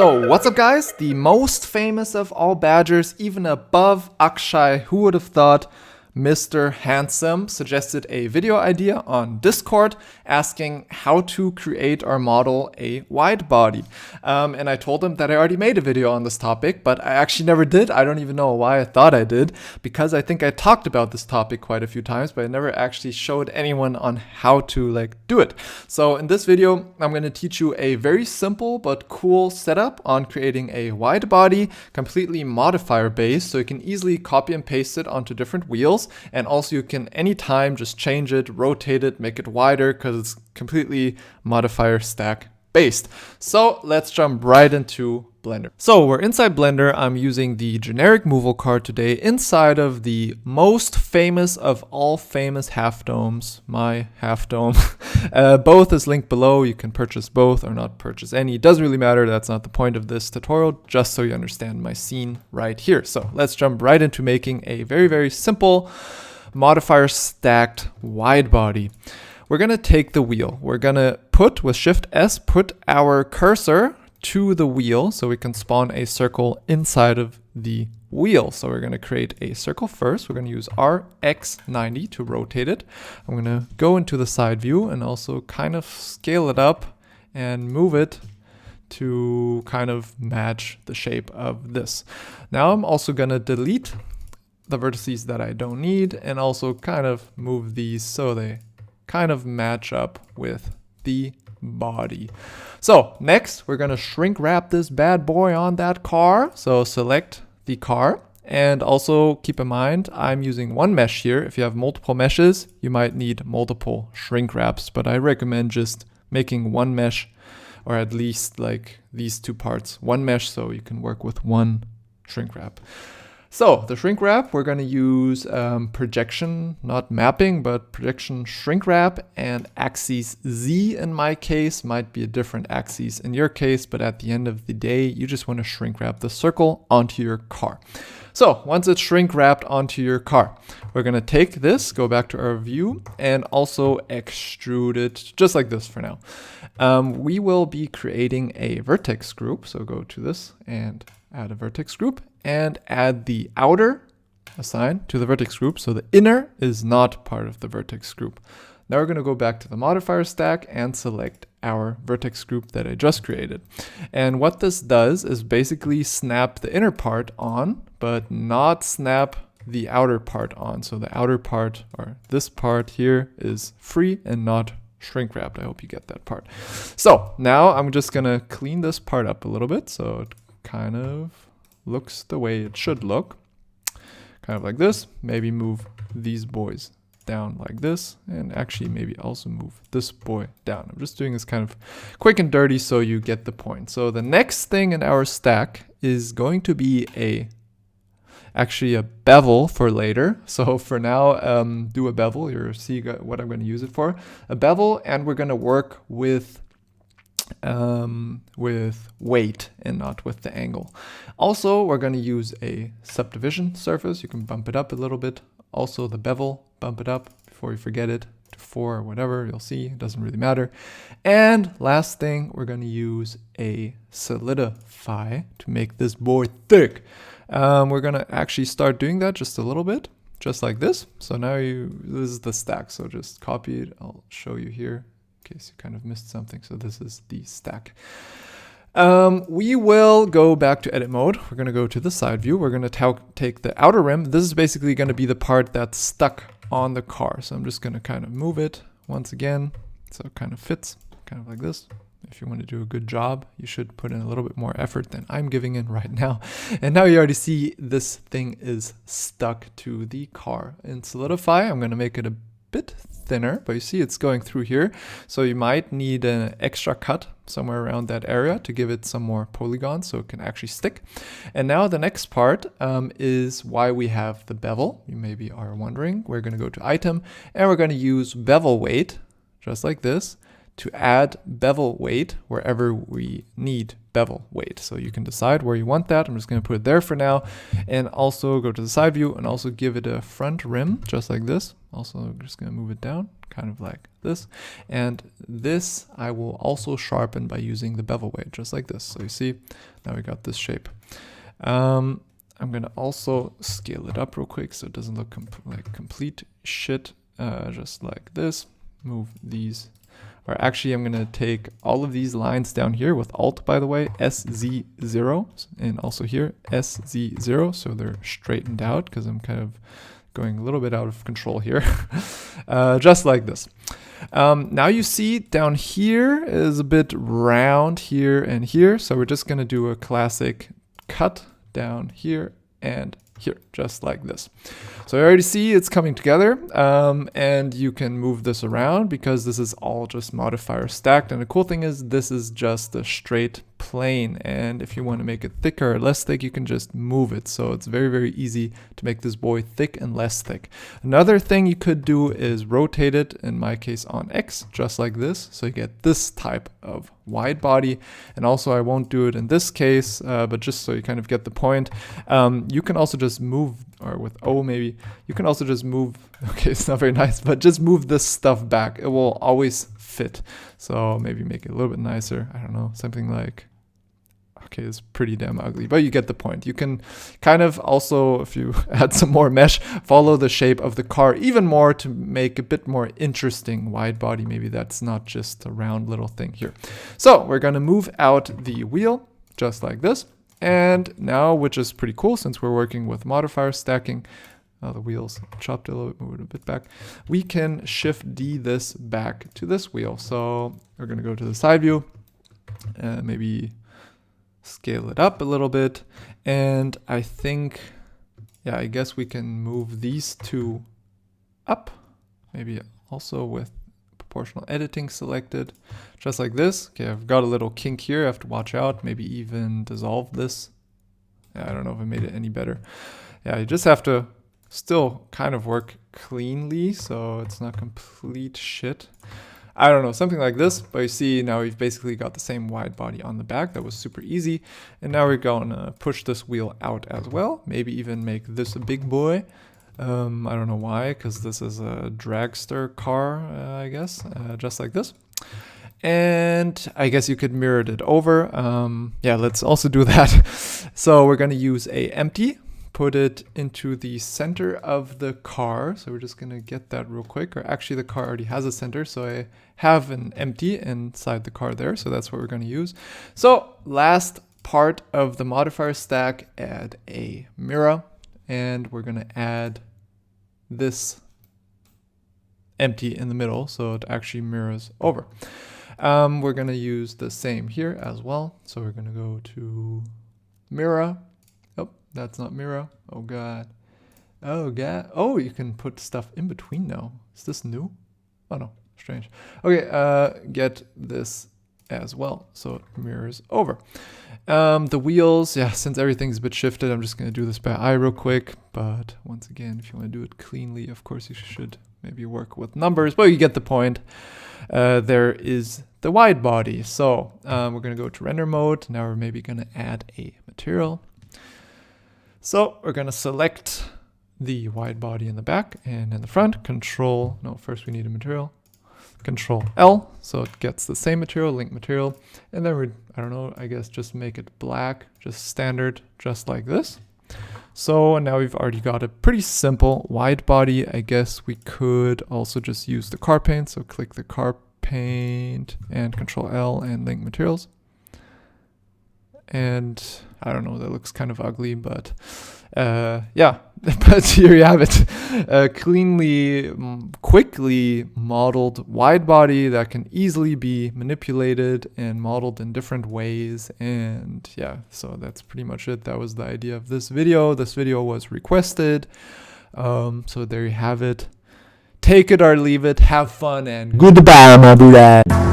So, what's up guys? The most famous of all badgers, even above Akshay, who would have thought? Mr. Handsome suggested a video idea on Discord asking how to create or model a wide body. And I told him that I already made a video on this topic, but I actually never did. I don't even know why I thought I did, because I think I talked about this topic quite a few times, but I never actually showed anyone on how to do it. So in this video, I'm going to teach you a very simple but cool setup on creating a wide body, completely modifier based, so you can easily copy and paste it onto different wheels. And also you can anytime just change it, rotate it, make it wider, because it's completely modifier stack based. So let's jump right into Blender. So we're inside Blender. I'm using the generic Moval card today inside of the most famous of all famous half domes, my half dome. Both is linked below. You can purchase both or not purchase any. It doesn't really matter. That's not the point of this tutorial, just so you understand my scene right here. So let's jump right into making a very, very simple modifier stacked wide body. We're going to take the wheel. We're going to put, with Shift S, put our cursor to the wheel so we can spawn a circle inside of the wheel. So we're going to create a circle first. We're going to use RX90 to rotate it. I'm going to go into the side view and also kind of scale it up and move it to kind of match the shape of this. Now I'm also going to delete the vertices that I don't need and also kind of move these so they kind of match up with the body. So next we're going to shrink wrap this bad boy on that car. So select the car and also keep in mind I'm using one mesh here. If you have multiple meshes, you might need multiple shrink wraps, but I recommend just making one mesh, or at least like these two parts, one mesh, so you can work with one shrink wrap. So the shrink wrap, we're going to use projection, not mapping, but projection shrink wrap, and axis Z in my case, might be a different axis in your case, but at the end of the day, you just want to shrink wrap the circle onto your car. So once it's shrink wrapped onto your car, we're going to take this, go back to our view, and also extrude it just like this for now. We will be creating a vertex group, so go to this and add a vertex group and add the outer assigned to the vertex group. So the inner is not part of the vertex group. Now we're going to go back to the modifier stack and select our vertex group that I just created. And what this does is basically snap the inner part on, but not snap the outer part on. So the outer part, or this part here, is free and not shrink wrapped. I hope you get that part. So now I'm just going to clean this part up a little bit so it kind of looks the way it should look, kind of like this. Maybe move these boys down like this, and actually maybe also move this boy down. I'm just doing this kind of quick and dirty so you get the point. So the next thing in our stack is going to be actually a bevel for later. So for now, do a bevel. You'll see what I'm going to use it for. A bevel, and we're going to work with weight and not with the angle. Also, we're going to use a subdivision surface. You can bump it up a little bit. Also the bevel, bump it up before you forget it to 4 or whatever. You'll see, it doesn't really matter. And last thing, we're going to use a solidify to make this boy thick. We're going to actually start doing that just a little bit, just like this. So now this is the stack. So just copy it. I'll show you here in case you kind of missed something. So this is the stack. We will go back to edit mode. We're going to go to the side view. We're going to take the outer rim. This is basically going to be the part that's stuck on the car. So I'm just going to kind of move it once again so it kind of fits, kind of like this. If you want to do a good job, you should put in a little bit more effort than I'm giving in right now. And now you already see this thing is stuck to the car. In Solidify, I'm going to make it a bit thinner, but you see it's going through here. So you might need an extra cut somewhere around that area to give it some more polygons so it can actually stick. And now the next part is why we have the bevel. You maybe are wondering. We're going to go to item and we're going to use bevel weight, just like this, to add bevel weight wherever we need bevel weight. So you can decide where you want that. I'm just going to put it there for now, and also go to the side view and also give it a front rim just like this. Also, I'm just going to move it down, kind of like this. And this I will also sharpen by using the bevel weight, just like this. So you see, now we got this shape. I'm going to also scale it up real quick so it doesn't look like complete shit, just like this. Move these. Or actually, I'm going to take all of these lines down here with Alt, by the way, SZ0, and also here, SZ0, so they're straightened out, because I'm kind of going a little bit out of control here, just like this. Now you see down here is a bit round here and here, so we're just going to do a classic cut down here and here, just like this. So I already see it's coming together, and you can move this around because this is all just modifier stacked. And the cool thing is this is just a straight plane, and if you want to make it thicker or less thick, you can just move it. So it's very, very easy to make this boy thick and less thick. Another thing you could do is rotate it, in my case on X, just like this, so you get this type of wide body. And also I won't do it in this case, but just so you kind of get the point, you can also just move, or with O maybe, you can also just move, okay, it's not very nice, but just move this stuff back. It will always fit. So maybe make it a little bit nicer. I don't know, something like, okay, it's pretty damn ugly, but you get the point. You can kind of also, if you add some more mesh, follow the shape of the car even more to make a bit more interesting wide body. Maybe that's not just a round little thing here. So we're going to move out the wheel just like this. And now, which is pretty cool since we're working with modifier stacking, the wheels chopped a little bit, move it a bit back, we can shift D this back to this wheel. So we're going to go to the side view, maybe scale it up a little bit. And I think, yeah, I guess we can move these two up, maybe also with proportional editing selected, just like this. Okay, I've got a little kink here, I have to watch out, maybe even dissolve this. Yeah, I don't know if I made it any better. Yeah, you just have to still kind of work cleanly so it's not complete shit. I don't know, something like this, but you see now we've basically got the same wide body on the back. That was super easy. And now we're gonna push this wheel out as well, maybe even make this a big boy. I don't know why, because this is a dragster car, I guess, just like this. And I guess you could mirror it over. Yeah, let's also do that. So we're going to use a empty, put it into the center of the car. So we're just going to get that real quick. Or actually the car already has a center, so I have an empty inside the car there. So that's what we're going to use. So last part of the modifier stack, add a mirror. And we're going to add this empty in the middle so it actually mirrors over. We're going to use the same here as well. So we're going to go to mirror. Oh, that's not mirror. Oh, God. Oh, God. Oh, you can put stuff in between now. Is this new? Oh, no. Strange. Okay, get this as well so it mirrors over. The wheels, yeah, since everything's a bit shifted, I'm just going to do this by eye real quick. But once again, if you want to do it cleanly, of course you should maybe work with numbers, but you get the point. There is the wide body. So we're going to go to render mode. Now we're maybe going to add a material. So we're going to select the wide body in the back and in the front. First we need a material. Control L, so it gets the same material, link material, and then I don't know, I guess just make it black, just standard, just like this. So now we've already got a pretty simple wide body. I guess we could also just use the car paint, so click the car paint and Control L and link materials. And I don't know, that looks kind of ugly, but yeah, but here you have it. Cleanly, quickly modeled wide body that can easily be manipulated and modeled in different ways. And yeah, so that's pretty much it. That was the idea of this video. This video was requested. So there you have it. Take it or leave it. Have fun and goodbye, my Buddha.